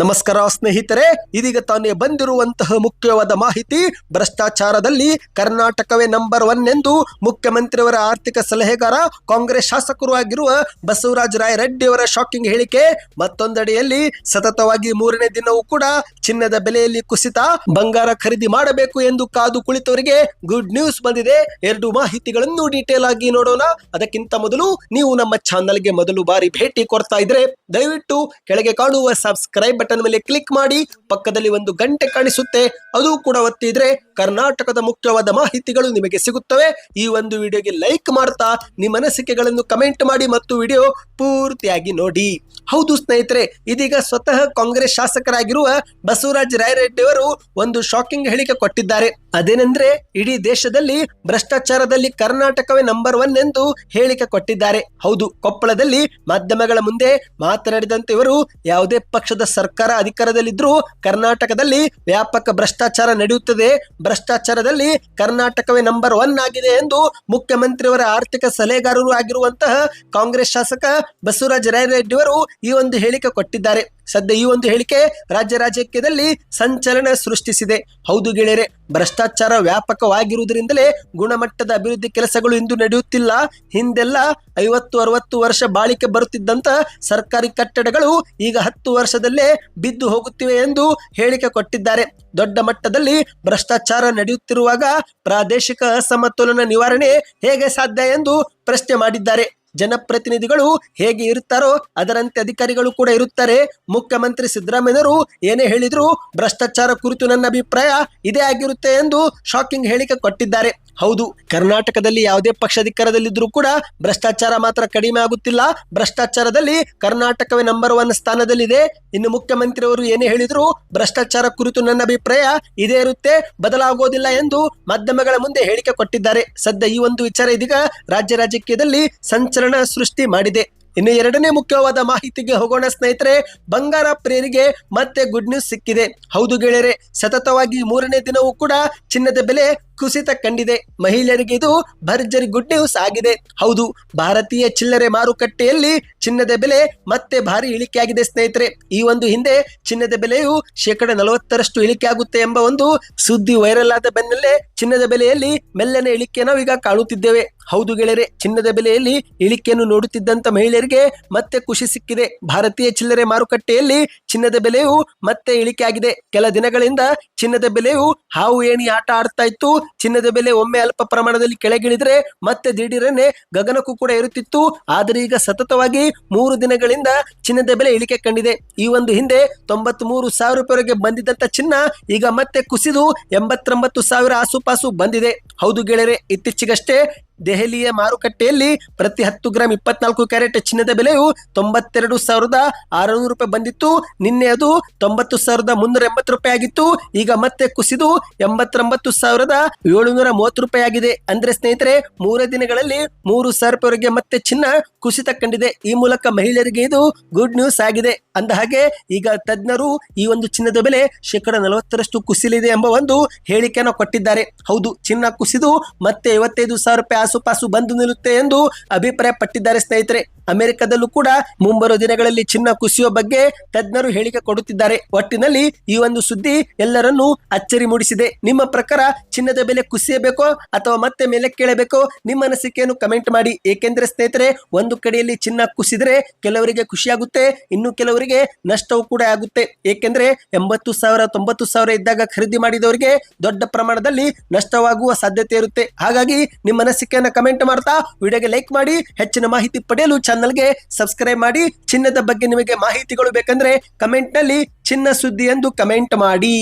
ನಮಸ್ಕಾರ ಸ್ನೇಹಿತರೆ, ಇದೀಗ ತಾನೇ ಬಂದಿರುವಂತಹ ಮುಖ್ಯವಾದ ಮಾಹಿತಿ. ಭ್ರಷ್ಟಾಚಾರದಲ್ಲಿ ಕರ್ನಾಟಕವೇ ನಂಬರ್ 1 ಎಂದು ಮುಖ್ಯಮಂತ್ರಿಯವರ ಆರ್ಥಿಕ ಸಲಹೆಗಾರ ಕಾಂಗ್ರೆಸ್ ಶಾಸಕರು ಆಗಿರುವ ಬಸವರಾಜ ರಾಯರೆಡ್ಡಿ ಅವರ ಶಾಕಿಂಗ್ ಹೇಳಿಕೆ. ಮತ್ತೊಂದೆಡೆಯಲ್ಲಿ ಸತತವಾಗಿ 3ನೇ ದಿನವೂ ಕೂಡ ಚಿನ್ನದ ಬೆಲೆಯಲ್ಲಿ ಕುಸಿತ, ಬಂಗಾರ ಖರೀದಿ ಮಾಡಬೇಕು ಎಂದು ಕಾದು ಕುಳಿತವರಿಗೆ ಗುಡ್ ನ್ಯೂಸ್ ಬಂದಿದೆ. ಎರಡು ಮಾಹಿತಿಗಳನ್ನು ಡೀಟೇಲ್ ಆಗಿ ನೋಡೋಣ. ಅದಕ್ಕಿಂತ ಮೊದಲು ನೀವು ನಮ್ಮ ಚಾನಲ್ಗೆ ಮೊದಲು ಬಾರಿ ಭೇಟಿ ಕೊಡ್ತಾ ಇದ್ರೆ ದಯವಿಟ್ಟು ಕೆಳಗೆ ಕಾಣುವ ಸಬ್ಸ್ಕ್ರೈಬ್ ಬಟನ್ ಮೇಲೆ ಕ್ಲಿಕ್ ಮಾಡಿ, ಪಕ್ಕದಲ್ಲಿ ಒಂದು ಗಂಟೆ ಕಾಣಿಸುತ್ತೆ, ಅದು ಕೂಡ ಒತ್ತಿದ್ರೆ ಕರ್ನಾಟಕದ ಮುಖ್ಯವಾದ ಮಾಹಿತಿಗಳು ನಿಮಗೆ ಸಿಗುತ್ತವೆ. ಈ ಒಂದು ವಿಡಿಯೋಗೆ ಲೈಕ್ ಮಾಡ್ತಾ ನಿಮ್ಮ ಅನಿಸಿಕೆಗಳನ್ನು ಕಮೆಂಟ್ ಮಾಡಿ ಮತ್ತು ವಿಡಿಯೋ ಪೂರ್ತಿಯಾಗಿ ನೋಡಿ. ಹೌದು ಸ್ನೇಹಿತರೆ, ಇದೀಗ ಸ್ವತಃ ಕಾಂಗ್ರೆಸ್ ಶಾಸಕರಾಗಿರುವ ಬಸವರಾಜ ರಾಯರೆಡ್ಡಿ ಅವರು ಒಂದು ಶಾಕಿಂಗ್ ಹೇಳಿಕೆ ಕೊಟ್ಟಿದ್ದಾರೆ. ಅದೇನೆಂದ್ರೆ, ಇಡೀ ದೇಶದಲ್ಲಿ ಭ್ರಷ್ಟಾಚಾರದಲ್ಲಿ ಕರ್ನಾಟಕವೇ ನಂಬರ್ 1 ಎಂದು ಹೇಳಿಕೆ ಕೊಟ್ಟಿದ್ದಾರೆ. ಹೌದು, ಕೊಪ್ಪಳದಲ್ಲಿ ಮಾಧ್ಯಮಗಳ ಮುಂದೆ ಮಾತನಾಡಿದಂತೆ ಇವರು ಯಾವುದೇ ಪಕ್ಷದ ಸರ್ಕಾರ ಅಧಿಕಾರದಲ್ಲಿದ್ರೂ ಕರ್ನಾಟಕದಲ್ಲಿ ವ್ಯಾಪಕ ಭ್ರಷ್ಟಾಚಾರ ನಡೆಯುತ್ತದೆ, ಭ್ರಷ್ಟಾಚಾರದಲ್ಲಿ ಕರ್ನಾಟಕವೇ ನಂಬರ್ 1 ಆಗಿದೆ ಎಂದು ಮುಖ್ಯಮಂತ್ರಿಯವರ ಆರ್ಥಿಕ ಸಲಹೆಗಾರರು ಆಗಿರುವಂತಹ ಕಾಂಗ್ರೆಸ್ ಶಾಸಕ ಬಸವರಾಜ ರಾಯರೆಡ್ಡಿ ಅವರು ಈ ಒಂದು ಹೇಳಿಕೆ ಕೊಟ್ಟಿದ್ದಾರೆ. ಸದ್ಯ ಈ ಒಂದು ಹೇಳಿಕೆ ರಾಜಕೀಯದಲ್ಲಿ ಸಂಚಲನ ಸೃಷ್ಟಿಸಿದೆ. ಹೌದು ಗೆಳೆಯರೆ, ಭ್ರಷ್ಟಾಚಾರ ವ್ಯಾಪಕವಾಗಿರುವುದರಿಂದಲೇ ಗುಣಮಟ್ಟದ ಅಭಿವೃದ್ಧಿ ಕೆಲಸಗಳು ಇಂದು ನಡೆಯುತ್ತಿಲ್ಲ. ಹಿಂದೆಲ್ಲ 50-60 ವರ್ಷ ಬಾಳಿಕೆ ಬರುತ್ತಿದ್ದಂತ ಸರ್ಕಾರಿ ಕಟ್ಟಡಗಳು ಈಗ 10 ವರ್ಷದಲ್ಲೇ ಬಿದ್ದು ಹೋಗುತ್ತಿವೆ ಎಂದು ಹೇಳಿಕೆ ಕೊಟ್ಟಿದ್ದಾರೆ. ದೊಡ್ಡ ಮಟ್ಟದಲ್ಲಿ ಭ್ರಷ್ಟಾಚಾರ ನಡೆಯುತ್ತಿರುವಾಗ ಪ್ರಾದೇಶಿಕ ಅಸಮತೋಲನ ನಿವಾರಣೆ ಹೇಗೆ ಸಾಧ್ಯ ಎಂದು ಪ್ರಶ್ನೆ ಮಾಡಿದ್ದಾರೆ. ಜನಪ್ರತಿನಿಧಿಗಳು ಹೇಗೆ ಇರುತ್ತಾರೋ ಅದರಂತೆ ಅಧಿಕಾರಿಗಳು ಕೂಡ ಇರುತ್ತಾರೆ. ಮುಖ್ಯಮಂತ್ರಿ ಸಿದ್ದರಾಮಯ್ಯರು ಏನೇ ಹೇಳಿದ್ರು ಭ್ರಷ್ಟಾಚಾರ ಕುರಿತು ನನ್ನ ಅಭಿಪ್ರಾಯ ಇದೇ ಆಗಿರುತ್ತೆ ಎಂದು ಶಾಕಿಂಗ್ ಹೇಳಿಕೆ ಕೊಟ್ಟಿದ್ದಾರೆ. ಹೌದು, ಕರ್ನಾಟಕದಲ್ಲಿ ಯಾವುದೇ ಪಕ್ಷ ಅಧಿಕಾರದಲ್ಲಿದ್ರೂ ಕೂಡ ಭ್ರಷ್ಟಾಚಾರ ಮಾತ್ರ ಕಡಿಮೆ ಆಗುತ್ತಿಲ್ಲ. ಭ್ರಷ್ಟಾಚಾರದಲ್ಲಿ ಕರ್ನಾಟಕವೇ ನಂಬರ್ 1 ಸ್ಥಾನದಲ್ಲಿದೆ. ಇನ್ನು ಮುಖ್ಯಮಂತ್ರಿ ಅವರು ಏನೇ ಹೇಳಿದ್ರು ಭ್ರಷ್ಟಾಚಾರ ಕುರಿತು ನನ್ನ ಅಭಿಪ್ರಾಯ ಇದೇ ಇರುತ್ತೆ, ಬದಲಾಗೋದಿಲ್ಲ ಎಂದು ಮಾಧ್ಯಮಗಳ ಮುಂದೆ ಹೇಳಿಕೆ ಕೊಟ್ಟಿದ್ದಾರೆ. ಸದ್ಯ ಈ ಒಂದು ವಿಚಾರ ಇದೀಗ ರಾಜಕೀಯದಲ್ಲಿ ಸಂಚಲನ ಸೃಷ್ಟಿ ಮಾಡಿದೆ. ಇನ್ನು ಎರಡನೇ ಮುಖ್ಯವಾದ ಮಾಹಿತಿಗೆ ಹೋಗೋಣ ಸ್ನೇಹಿತರೆ. ಬಂಗಾರ ಪ್ರಿಯರಿಗೆ ಮತ್ತೆ ಗುಡ್ ನ್ಯೂಸ್ ಸಿಕ್ಕಿದೆ. ಹೌದು ಗೆಳೆಯರೆ, ಸತತವಾಗಿ 3ನೇ ದಿನವೂ ಕೂಡ ಚಿನ್ನದ ಬೆಲೆ ಕುಸಿತ ಕಂಡಿದೆ. ಮಹಿಳೆಯರಿಗೆ ಇದು ಭರ್ಜರಿ ಗುಡ್ ನ್ಯೂಸ್ ಆಗಿದೆ. ಹೌದು, ಭಾರತೀಯ ಚಿಲ್ಲರೆ ಮಾರುಕಟ್ಟೆಯಲ್ಲಿ ಚಿನ್ನದ ಬೆಲೆ ಮತ್ತೆ ಭಾರಿ ಇಳಿಕೆ ಆಗಿದೆ ಸ್ನೇಹಿತರೆ. ಈ ಒಂದು ಹಿಂದೆ ಚಿನ್ನದ ಬೆಲೆಯು 40% ಇಳಿಕೆ ಆಗುತ್ತೆ ಎಂಬ ಒಂದು ಸುದ್ದಿ ವೈರಲ್ ಆದ ಬೆನ್ನಲ್ಲೇ ಚಿನ್ನದ ಬೆಲೆಯಲ್ಲಿ ಮೆಲ್ಲನೆ ಇಳಿಕೆ ನಾವು ಈಗ ಕಾಣುತ್ತಿದ್ದೇವೆ. ಹೌದು ಗೆಳೆಯರೆ, ಚಿನ್ನದ ಬೆಲೆಯಲ್ಲಿ ಇಳಿಕೆಯನ್ನು ನೋಡುತ್ತಿದ್ದಂತ ಮಹಿಳೆಯರಿಗೆ ಮತ್ತೆ ಖುಷಿ ಸಿಕ್ಕಿದೆ. ಭಾರತೀಯ ಚಿಲ್ಲರೆ ಮಾರುಕಟ್ಟೆಯಲ್ಲಿ ಚಿನ್ನದ ಬೆಲೆಯು ಮತ್ತೆ ಇಳಿಕೆ ಆಗಿದೆ. ಕೆಲ ದಿನಗಳಿಂದ ಚಿನ್ನದ ಬೆಲೆಯು ಹಾವು ಏಣಿ ಆಟ ಆಡ್ತಾ ಇತ್ತು. ಚಿನ್ನದ ಬೆಲೆ ಒಮ್ಮೆ ಅಲ್ಪ ಪ್ರಮಾಣದಲ್ಲಿ ಕೆಳಗಿಳಿದ್ರೆ ಮತ್ತೆ ದಿಢೀರನೆ ಗಗನಕ್ಕೂ ಕೂಡ ಇರುತ್ತಿತ್ತು. ಆದರೆ ಈಗ ಸತತವಾಗಿ 3 ದಿನಗಳಿಂದ ಚಿನ್ನದ ಬೆಲೆ ಇಳಿಕೆ ಕಂಡಿದೆ. ಈ ಒಂದು ಹಿಂದೆ 93,000 ರೂಪಾಯಿವರೆಗೆ ಬಂದಿದ್ದಂತ ಚಿನ್ನ ಈಗ ಮತ್ತೆ ಕುಸಿದು 89,000 ಆಸುಪಾಸು ಬಂದಿದೆ. ಹೌದು ಗೆಳೆಯರೆ, ಇತ್ತೀಚೆಗಷ್ಟೇ ದೆಹಲಿಯ ಮಾರುಕಟ್ಟೆಯಲ್ಲಿ ಪ್ರತಿ 10 ಗ್ರಾಂ 24 ಕ್ಯಾರೆಟ್ ಚಿನ್ನದ ಬೆಲೆಯು 92,600 ರೂಪಾಯಿ ಬಂದಿತ್ತು. ನಿನ್ನೆ ಅದು 90,380 ರೂಪಾಯಿ ಆಗಿತ್ತು. ಈಗ ಮತ್ತೆ ಕುಸಿದು 89,730 ರೂಪಾಯಿ ಆಗಿದೆ. ಅಂದ್ರೆ ಸ್ನೇಹಿತರೆ, 3 ದಿನಗಳಲ್ಲಿ 3,000 ರೂಪಾಯಿವರೆಗೆ ಮತ್ತೆ ಚಿನ್ನ ಕುಸಿತ ಕಂಡಿದೆ. ಈ ಮೂಲಕ ಮಹಿಳೆಯರಿಗೆ ಇದು ಗುಡ್ ನ್ಯೂಸ್ ಆಗಿದೆ. ಅಂದ ಹಾಗೆ ಈಗ ತಜ್ಞರು ಈ ಒಂದು ಚಿನ್ನದ ಬೆಲೆ 40% ಕುಸಿಲಿದೆ ಎಂಬ ಒಂದು ಹೇಳಿಕೆಯನ್ನು ಕೊಟ್ಟಿದ್ದಾರೆ. ಹೌದು, ಚಿನ್ನ ಕುಸಿದು ಮತ್ತೆ 55,000 ರೂಪಾಯಿ ಆಸುಪಾಸು ಬಂದು ನಿಲ್ಲುತ್ತೆ ಎಂದು ಅಭಿಪ್ರಾಯ ಪಟ್ಟಿದ್ದಾರೆ ಸ್ನೇಹಿತರೆ. ಅಮೆರಿಕದಲ್ಲೂ ಕೂಡ ಮುಂಬರುವ ದಿನಗಳಲ್ಲಿ ಚಿನ್ನ ಕುಸಿಯುವ ಬಗ್ಗೆ ತಜ್ಞರು ಹೇಳಿಕೆ ಕೊಡುತ್ತಿದ್ದಾರೆ. ಒಟ್ಟಿನಲ್ಲಿ ಈ ಒಂದು ಸುದ್ದಿ ಎಲ್ಲರನ್ನೂ ಅಚ್ಚರಿ ಮೂಡಿಸಿದೆ. ನಿಮ್ಮ ಪ್ರಕಾರ ಚಿನ್ನದ ಬೆಲೆ ಕುಸಿಯಬೇಕೋ ಅಥವಾ ಮತ್ತೆ ಮೇಲೆ ಕೇಳಬೇಕೋ? ನಿಮ್ಮ ಅನಿಸಿಕೆಯನ್ನು ಕಮೆಂಟ್ ಮಾಡಿ. ಏಕೆಂದ್ರೆ ಸ್ನೇಹಿತರೆ, ಒಂದು ಕಡೆಯಲ್ಲಿ ಚಿನ್ನ ಕುಸಿದ್ರೆ ಕೆಲವರಿಗೆ ಖುಷಿಯಾಗುತ್ತೆ, ಇನ್ನು ಕೆಲವರಿಗೆ ನಷ್ಟವೂ ಕೂಡ ಆಗುತ್ತೆ. ಏಕೆಂದ್ರೆ 80,000 90,000 ಇದ್ದಾಗ ಖರೀದಿ ಮಾಡಿದವರಿಗೆ ದೊಡ್ಡ ಪ್ರಮಾಣದಲ್ಲಿ ನಷ್ಟವಾಗುವ ಸಾಧ್ಯತೆ ಇರುತ್ತೆ. ಹಾಗಾಗಿ ನಿಮ್ಮ ಅನಿಸಿಕೆಯನ್ನು ಕಮೆಂಟ್ ಮಾಡ್ತಾ ವಿಡಿಯೋಗೆ ಲೈಕ್ ಮಾಡಿ. ಹೆಚ್ಚಿನ ಮಾಹಿತಿ ಪಡೆಯಲು ಚಾನಲ್ಗೆ ಸಬ್ಸ್ಕ್ರೈಬ್ ಮಾಡಿ. ಚಿನ್ನದ ಬಗ್ಗೆ ನಿಮಗೆ ಮಾಹಿತಿಗಳು ಬೇಕಂದ್ರೆ ಕಮೆಂಟ್ ನಲ್ಲಿ ಚಿನ್ನ ಸುದ್ದಿ ಎಂದು ಕಮೆಂಟ್ ಮಾಡಿ.